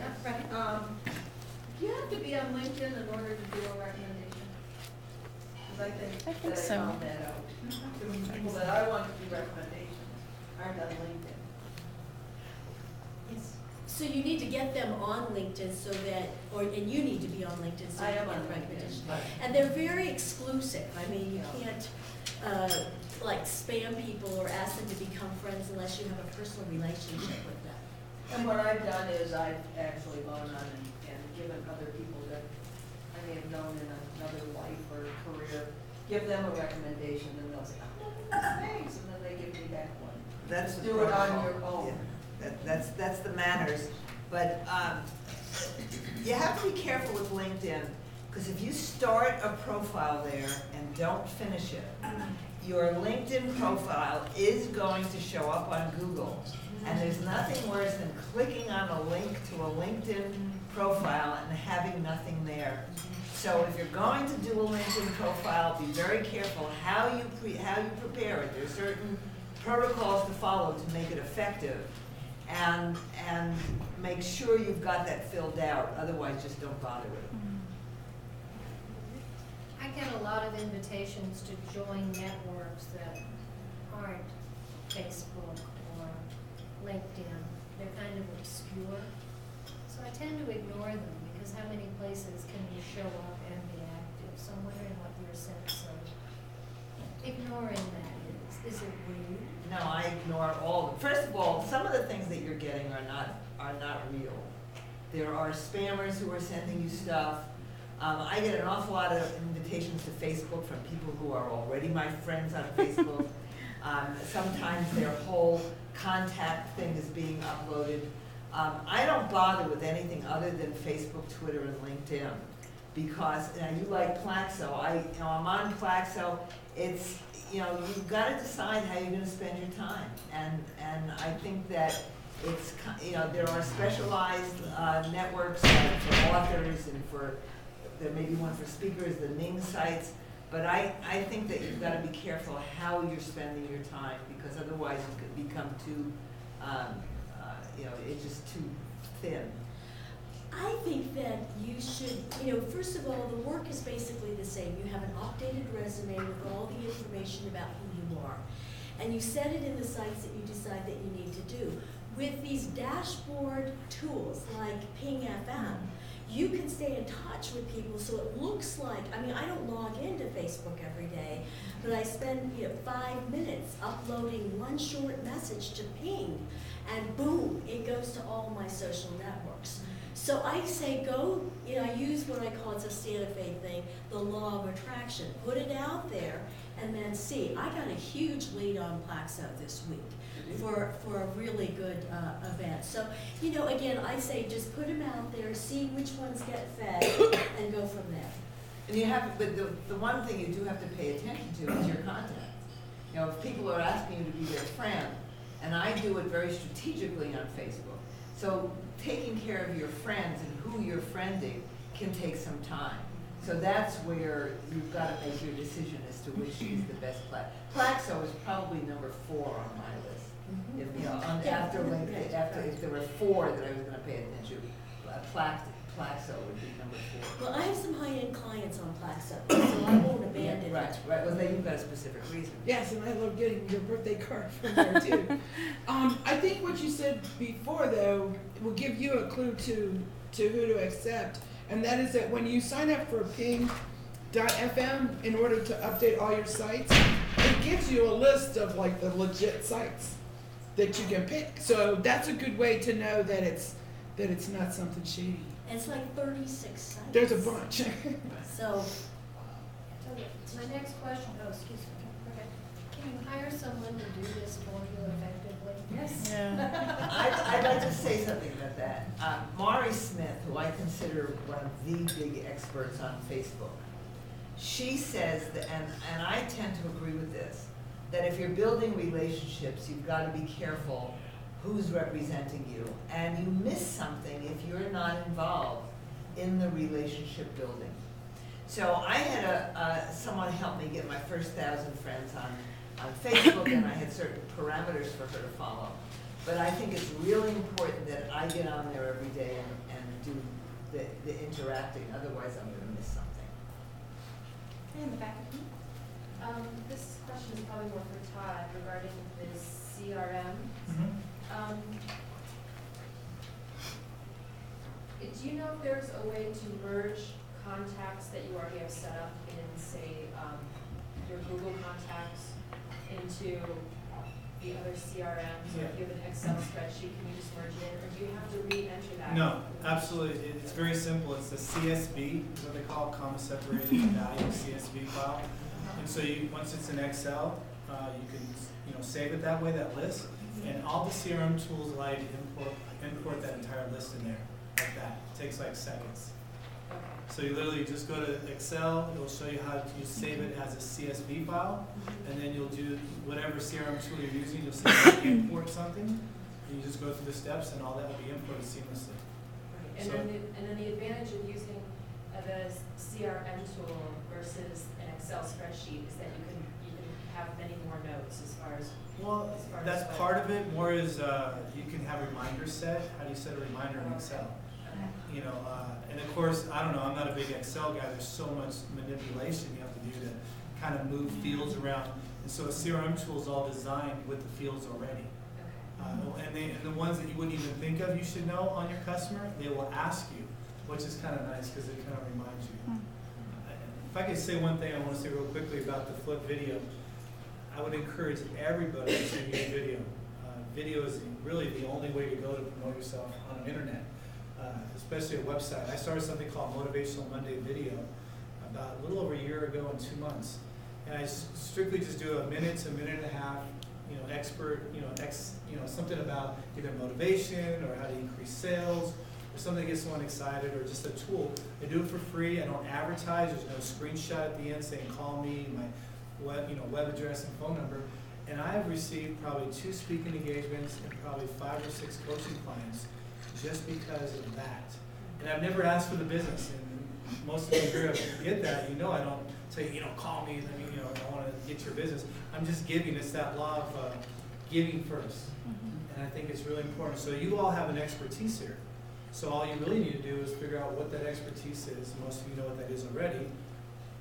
Yeah. Right. Do you have to be on LinkedIn in order to do a recommendation? Because I think that so. I found that out. The people that I want to do recommendations aren't on LinkedIn. Yes. So you need to get them on LinkedIn so that, and you need to be on LinkedIn so I you am can on get LinkedIn, recommendations. but And they're very exclusive. I mean, you Yeah. can't, like spam people or ask them to become friends unless you have a personal relationship with them. And what I've done is I've actually gone on and given other people that I may have known in another life or career, give them a recommendation and they'll say, oh, thanks, and then they give me back one. That's the Do it on protocol. your own. Yeah, that's the manners. But you have to be careful with LinkedIn, because if you start a profile there and don't finish it, your LinkedIn profile is going to show up on Google. And there's nothing worse than clicking on a link to a LinkedIn profile and having nothing there. So if you're going to do a LinkedIn profile, be very careful how you prepare it. There's certain protocols to follow to make it effective, and make sure you've got that filled out. Otherwise, just don't bother with it. I get a lot of invitations to join networks that aren't Facebook or LinkedIn. They're kind of obscure. So I tend to ignore them because how many places can you show up and be active? So I'm wondering what your sense of ignoring that is. Is it rude? No, I ignore all of them. First of all, some of the things that you're getting are not real. There are spammers who are sending you stuff. I get an awful lot of invitations to Facebook from people who are already my friends on Facebook. Sometimes their whole contact thing is being uploaded. I don't bother with anything other than Facebook, Twitter, and LinkedIn, because you like Plaxo. I'm on Plaxo. It's, you've got to decide how you're going to spend your time, and I think that it's, there are specialized networks for authors and there may be one for speakers, the Ning sites, but I think that you've got to be careful how you're spending your time, because otherwise it could become too, it's just too thin. I think that you should, first of all, the work is basically the same. You have an updated resume with all the information about who you are. And you set it in the sites that you decide that you need to do. With these dashboard tools like Ping FM, you can stay in touch with people so it looks like, I don't log into Facebook every day, but I spend 5 minutes uploading one short message to Ping, and boom, it goes to all my social networks. So I say go, I use what I call, it's a Santa Fe thing, the law of attraction. Put it out there and then see. I got a huge lead on Plaxo this week for a really good event. So, again, I say just put them out there, see which ones get fed, and go from there. And you have, but the one thing you do have to pay attention to is your contacts. If people are asking you to be their friend, and I do it very strategically on Facebook, so taking care of your friends and who you're friending can take some time. So that's where you've got to make your decision as to which is the best Plaxo is probably number 4 on my list. If, after LinkedIn, if there were 4 that I was going to pay attention to, Plaxo would be number 4. Well, I have some high-end clients on Plaxo, so I won't abandon it. Right. Well, then you've got a specific reason. Yes, and I love getting your birthday card from there too. I think what you said before, though, will give you a clue to who to accept, and that is that when you sign up for Ping.fm in order to update all your sites, it gives you a list of like the legit sites that you can pick. So that's a good way to know that it's not something shady. It's like 36 sites. There's a bunch. So, Okay, my next question, excuse me. Okay. Can you hire someone to do this for you effectively? yes. Yeah. I'd like to say something about that. Mari Smith, who I consider one of the big experts on Facebook, she says that, and I tend to agree with this, that if you're building relationships, you've got to be careful who's representing you, and you miss something if you're not involved in the relationship building. So I had someone help me get my first 1,000 friends on Facebook, and I had certain parameters for her to follow. But I think it's really important that I get on there every day and do the interacting, otherwise I'm gonna miss something. Okay, in the back of you. This question is probably more for Todd regarding the CRM. Do you know if there's a way to merge contacts that you already have set up in, say, your Google contacts into the other CRMs? Or if you have an Excel spreadsheet, can you just merge it in, or do you have to re-enter that? No, absolutely. It's very simple. It's a CSV, is what they call comma separated value CSV file. And so once it's in Excel, you can save it that way, that list. And all the CRM tools allow you to import that entire list in there like that. It takes like seconds. Okay. So you literally just go to Excel, it will show you how to save it as a CSV file, and then you'll do whatever CRM tool you're using, you'll say import something, and you just go through the steps and all that will be imported seamlessly. Right. So- And then the advantage of using the CRM tool versus an Excel spreadsheet is that you can have many more notes as far as. Well, as far as that's what- part of it. More is you can have reminders set. How do you set a reminder in Excel? Okay. And of course, I don't know, I'm not a big Excel guy. There's so much manipulation you have to do to kind of move fields around. And so a CRM tool is all designed with the fields already. Okay. And the ones that you wouldn't even think of you should know on your customer, they will ask you, which is kind of nice because it kind of reminds you. If I could say one thing I want to say real quickly about the flip video, I would encourage everybody to use video. Video is really the only way to go to promote yourself on the internet, especially a website. I started something called Motivational Monday Video about a little over a year ago in 2 months. And I strictly just do a minute to a minute and a half, something about either motivation or how to increase sales or something that gets someone excited or just a tool. I do it for free. I don't advertise. There's no screenshot at the end saying call me, my web address and phone number. And I have received probably 2 speaking engagements and probably 5 or 6 coaching clients just because of that. And I've never asked for the business. And most of you here get that. I don't say, call me, I want to get your business. I'm just giving. It's that law of giving first. And I think it's really important. So you all have an expertise here. So all you really need to do is figure out what that expertise is. Most of you know what that is already.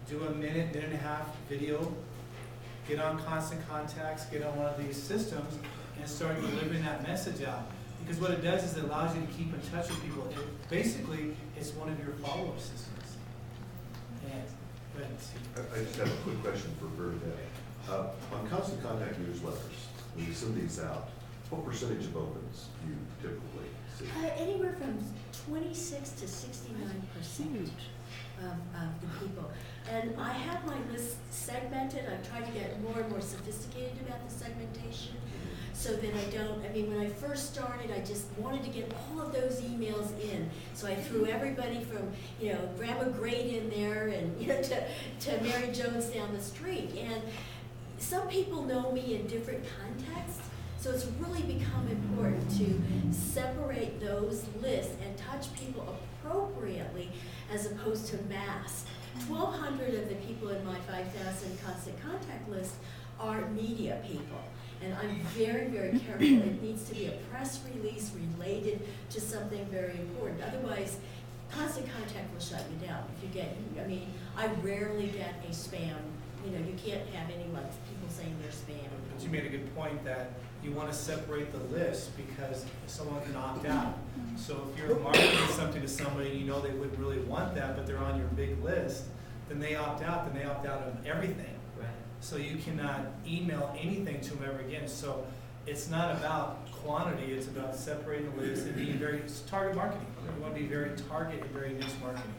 Do a minute and a half video. Get on Constant Contacts, get on one of these systems, and start delivering that message out. Because what it does is it allows you to keep in touch with people. Basically, it's one of your follow-up systems. And, go ahead, Steve. I just have a quick question for Bernadette. On Constant Contact newsletters, when you send these out, what percentage of opens do you typically see? Anywhere from 26 to 69% of the people. And I have my list segmented. I've tried to get more and more sophisticated about the segmentation so that when I first started, I just wanted to get all of those emails in. So I threw everybody from, Grandma Great in there and, to Mary Jones down the street. And some people know me in different contexts. So it's really become important to separate those lists and touch people appropriately as opposed to mass. 1,200 of the people in my 5,000 constant contact list are media people. And I'm very, very careful. It needs to be a press release related to something very important. Otherwise, constant contact will shut you down. I rarely get a spam. You can't have people saying they're spam. But you made a good point that you want to separate the list because someone can opt out. So if you're marketing something to somebody, they wouldn't really want that, but they're on your big list, then they opt out of everything. Right. So you cannot email anything to them ever again. So it's not about quantity, it's about separating the list and being it's target marketing. You want to be very target and very niche marketing.